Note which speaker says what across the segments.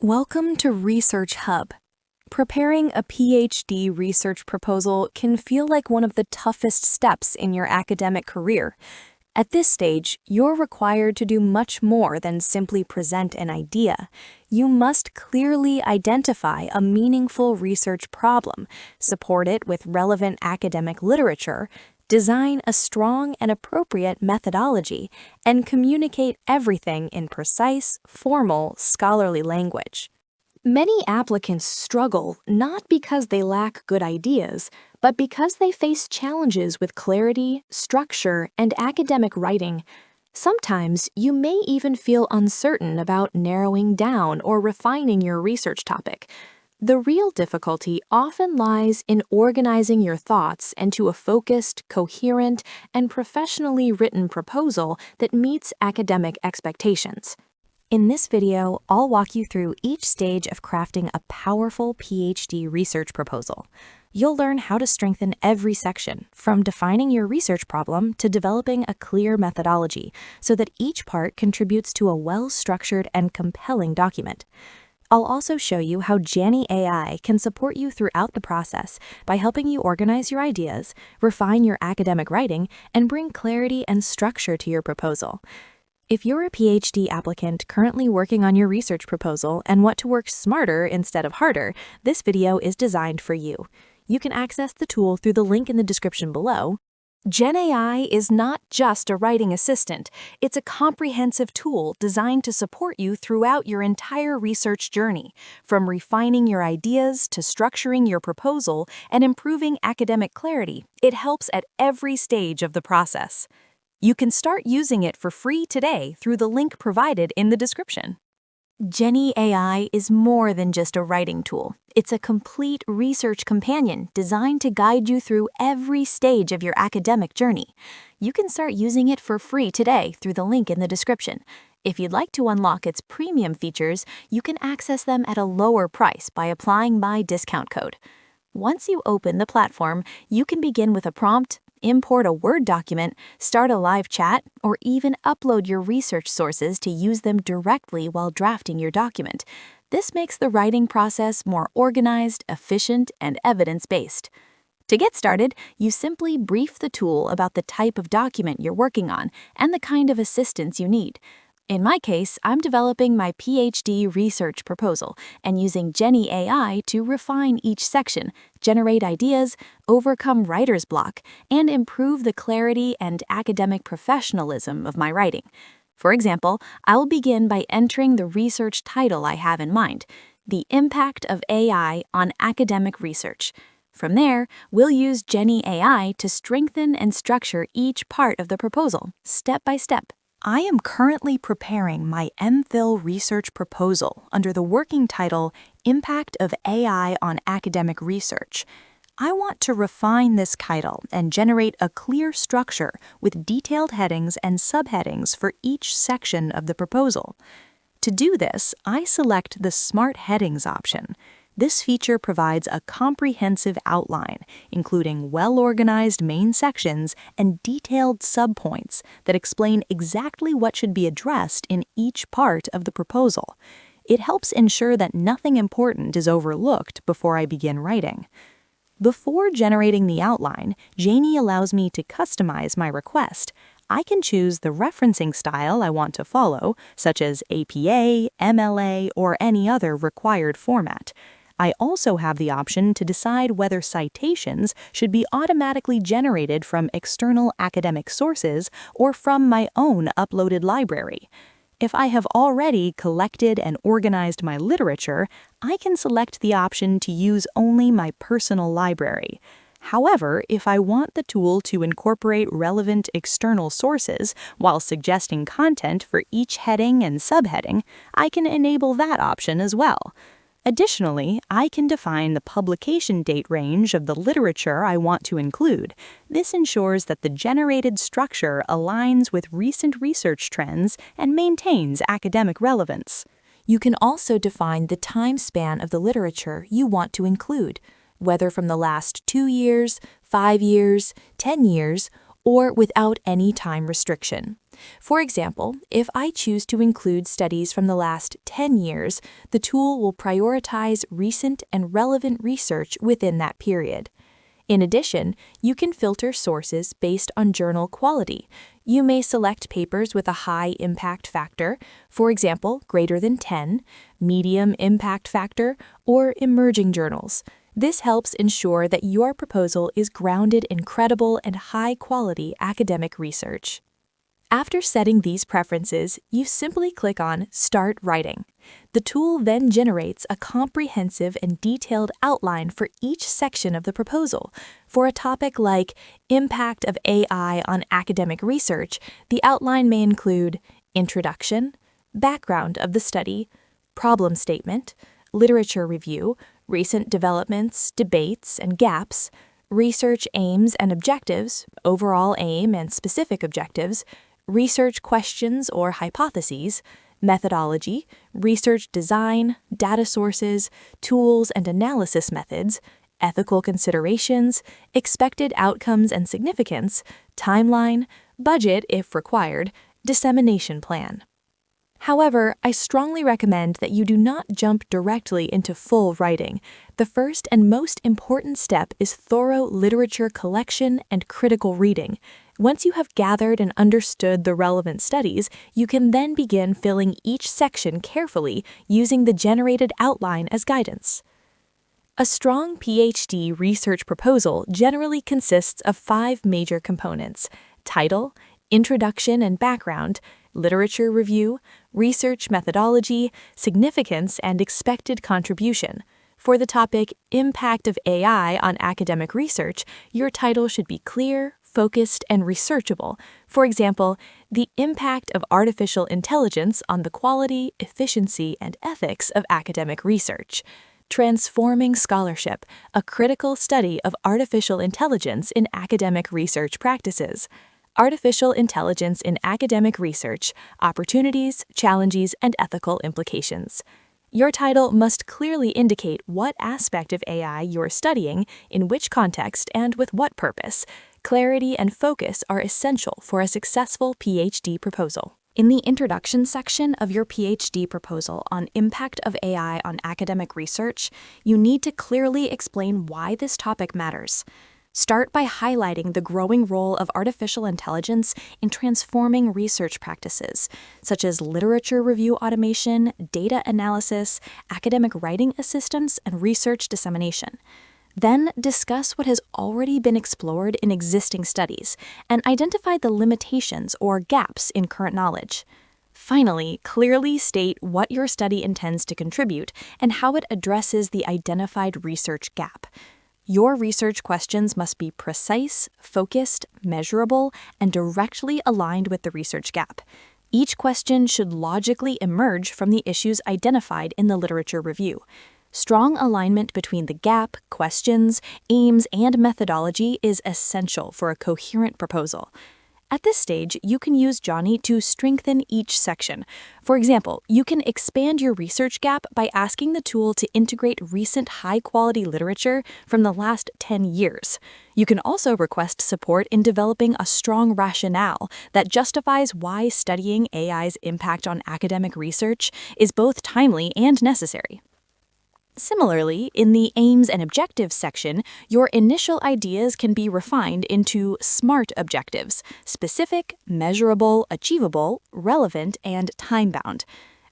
Speaker 1: Welcome to Research Hub. Preparing a PhD research proposal can feel like one of the toughest steps in your academic career. At this stage, you're required to do much more than simply present an idea. You must clearly identify a meaningful research problem, support it with relevant academic literature, design a strong and appropriate methodology, and communicate everything in precise, formal, scholarly language. Many applicants struggle not because they lack good ideas, but because they face challenges with clarity, structure, and academic writing. Sometimes you may even feel uncertain about narrowing down or refining your research topic. The real difficulty often lies in organizing your thoughts into a focused, coherent, and professionally written proposal that meets academic expectations. In this video, I'll walk you through each stage of crafting a powerful PhD research proposal. You'll learn how to strengthen every section, from defining your research problem to developing a clear methodology, so that each part contributes to a well-structured and compelling document. I'll also show you how Jenni AI can support you throughout the process by helping you organize your ideas, refine your academic writing, and bring clarity and structure to your proposal. If you're a PhD applicant currently working on your research proposal and want to work smarter instead of harder, this video is designed for you. You can access the tool through the link in the description below. Jenni AI is not just a writing assistant, it's a comprehensive tool designed to support you throughout your entire research journey, from refining your ideas to structuring your proposal and improving academic clarity. It helps at every stage of the process. You can start using it for free today through the link provided in the description. Jenni AI is more than just a writing tool. It's a complete research companion designed to guide you through every stage of your academic journey. You can start using it for free today through the link in the description. If you'd like to unlock its premium features, you can access them at a lower price by applying my discount code. Once you open the platform, you can begin with a prompt, import a Word document, start a live chat, or even upload your research sources to use them directly while drafting your document. This makes the writing process more organized, efficient, and evidence-based. To get started, you simply brief the tool about the type of document you're working on and the kind of assistance you need. In my case, I'm developing my PhD research proposal and using Jenni AI to refine each section, generate ideas, overcome writer's block, and improve the clarity and academic professionalism of my writing. For example, I'll begin by entering the research title I have in mind, The Impact of AI on Academic Research. From there, we'll use Jenni AI to strengthen and structure each part of the proposal, step by step. I am currently preparing my MPhil research proposal under the working title, Impact of AI on Academic Research. I want to refine this title and generate a clear structure with detailed headings and subheadings for each section of the proposal. To do this, I select the Smart Headings option. This feature provides a comprehensive outline, including well-organized main sections and detailed subpoints that explain exactly what should be addressed in each part of the proposal. It helps ensure that nothing important is overlooked before I begin writing. Before generating the outline, Jenni allows me to customize my request. I can choose the referencing style I want to follow, such as APA, MLA, or any other required format. I also have the option to decide whether citations should be automatically generated from external academic sources or from my own uploaded library. If I have already collected and organized my literature, I can select the option to use only my personal library. However, if I want the tool to incorporate relevant external sources while suggesting content for each heading and subheading, I can enable that option as well. Additionally, I can define the publication date range of the literature I want to include. This ensures that the generated structure aligns with recent research trends and maintains academic relevance. You can also define the time span of the literature you want to include, whether from the last 2 years, 5 years, 10 years, or without any time restriction. For example, if I choose to include studies from the last 10 years, the tool will prioritize recent and relevant research within that period. In addition, you can filter sources based on journal quality. You may select papers with a high impact factor, for example, greater than 10, medium impact factor, or emerging journals. This helps ensure that your proposal is grounded in credible and high-quality academic research. After setting these preferences, you simply click on Start Writing. The tool then generates a comprehensive and detailed outline for each section of the proposal. For a topic like Impact of AI on Academic Research, the outline may include Introduction, Background of the study, Problem Statement, Literature Review, Recent Developments, Debates, and Gaps, Research Aims and Objectives, Overall Aim and Specific Objectives, Research Questions or Hypotheses, Methodology, Research Design, Data Sources, Tools and Analysis Methods, Ethical Considerations, Expected Outcomes and Significance, Timeline, Budget if required, Dissemination Plan. However, I strongly recommend that you do not jump directly into full writing. The first and most important step is thorough literature collection and critical reading. Once you have gathered and understood the relevant studies, you can then begin filling each section carefully using the generated outline as guidance. A strong PhD research proposal generally consists of 5 major components: title, introduction and background, literature review, research methodology, significance, and expected contribution. For the topic Impact of AI on Academic Research, your title should be clear, focused, and researchable. For example, the impact of artificial intelligence on the quality, efficiency, and ethics of academic research. Transforming Scholarship, a critical study of artificial intelligence in academic research practices. Artificial Intelligence in Academic Research, Opportunities, Challenges, and Ethical Implications. Your title must clearly indicate what aspect of AI you're studying, in which context, and with what purpose. Clarity and focus are essential for a successful PhD proposal. In the introduction section of your PhD proposal on impact of AI on academic research, you need to clearly explain why this topic matters. Start by highlighting the growing role of artificial intelligence in transforming research practices, such as literature review automation, data analysis, academic writing assistance, and research dissemination. Then discuss what has already been explored in existing studies and identify the limitations or gaps in current knowledge. Finally, clearly state what your study intends to contribute and how it addresses the identified research gap. Your research questions must be precise, focused, measurable, and directly aligned with the research gap. Each question should logically emerge from the issues identified in the literature review. Strong alignment between the gap, questions, aims, and methodology is essential for a coherent proposal. At this stage, you can use Jenni to strengthen each section. For example, you can expand your research gap by asking the tool to integrate recent high-quality literature from the last 10 years. You can also request support in developing a strong rationale that justifies why studying AI's impact on academic research is both timely and necessary. Similarly, in the Aims and Objectives section, your initial ideas can be refined into SMART objectives: specific, measurable, achievable, relevant, and time-bound.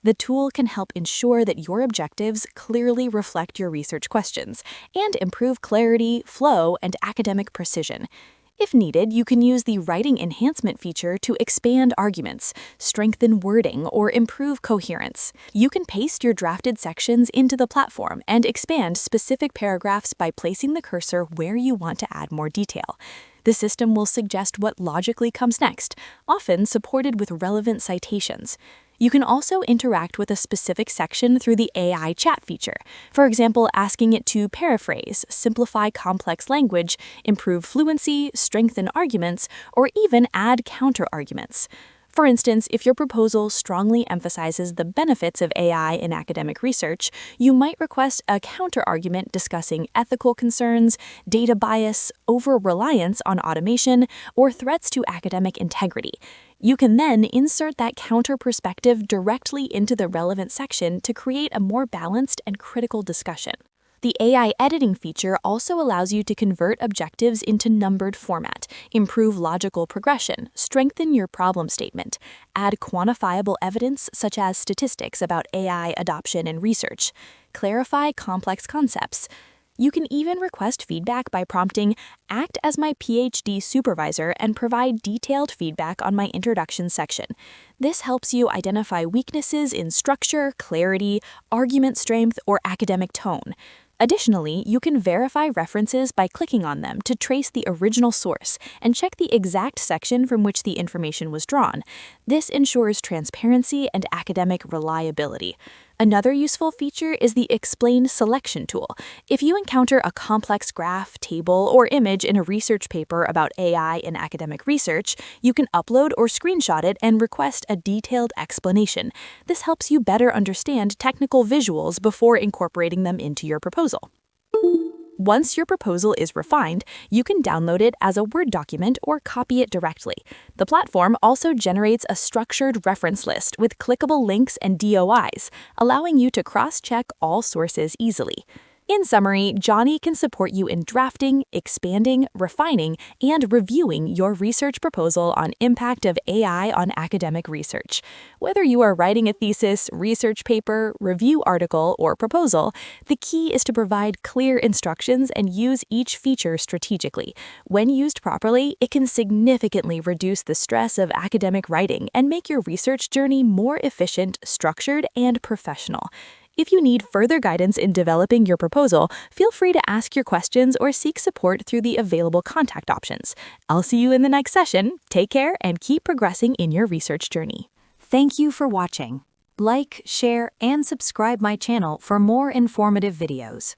Speaker 1: The tool can help ensure that your objectives clearly reflect your research questions and improve clarity, flow, and academic precision. If needed, you can use the Writing Enhancement feature to expand arguments, strengthen wording, or improve coherence. You can paste your drafted sections into the platform and expand specific paragraphs by placing the cursor where you want to add more detail. The system will suggest what logically comes next, often supported with relevant citations. You can also interact with a specific section through the AI chat feature, for example, asking it to paraphrase, simplify complex language, improve fluency, strengthen arguments, or even add counter-arguments. For instance, if your proposal strongly emphasizes the benefits of AI in academic research, you might request a counterargument discussing ethical concerns, data bias, over-reliance on automation, or threats to academic integrity. You can then insert that counter perspective directly into the relevant section to create a more balanced and critical discussion. The AI editing feature also allows you to convert objectives into numbered format, improve logical progression, strengthen your problem statement, add quantifiable evidence such as statistics about AI adoption and research, clarify complex concepts. You can even request feedback by prompting, "Act as my PhD supervisor and provide detailed feedback on my introduction section." This helps you identify weaknesses in structure, clarity, argument strength, or academic tone. Additionally, you can verify references by clicking on them to trace the original source and check the exact section from which the information was drawn. This ensures transparency and academic reliability. Another useful feature is the Explain Selection tool. If you encounter a complex graph, table, or image in a research paper about AI in academic research, you can upload or screenshot it and request a detailed explanation. This helps you better understand technical visuals before incorporating them into your proposal. Once your proposal is refined, you can download it as a Word document or copy it directly. The platform also generates a structured reference list with clickable links and DOIs, allowing you to cross-check all sources easily. In summary, Jenni can support you in drafting, expanding, refining, and reviewing your research proposal on impact of AI on academic research. Whether you are writing a thesis, research paper, review article, or proposal, the key is to provide clear instructions and use each feature strategically. When used properly, it can significantly reduce the stress of academic writing and make your research journey more efficient, structured, and professional. If you need further guidance in developing your proposal, feel free to ask your questions or seek support through the available contact options. I'll see you in the next session. Take care and keep progressing in your research journey.
Speaker 2: Thank you for watching. Like, share, and subscribe my channel for more informative videos.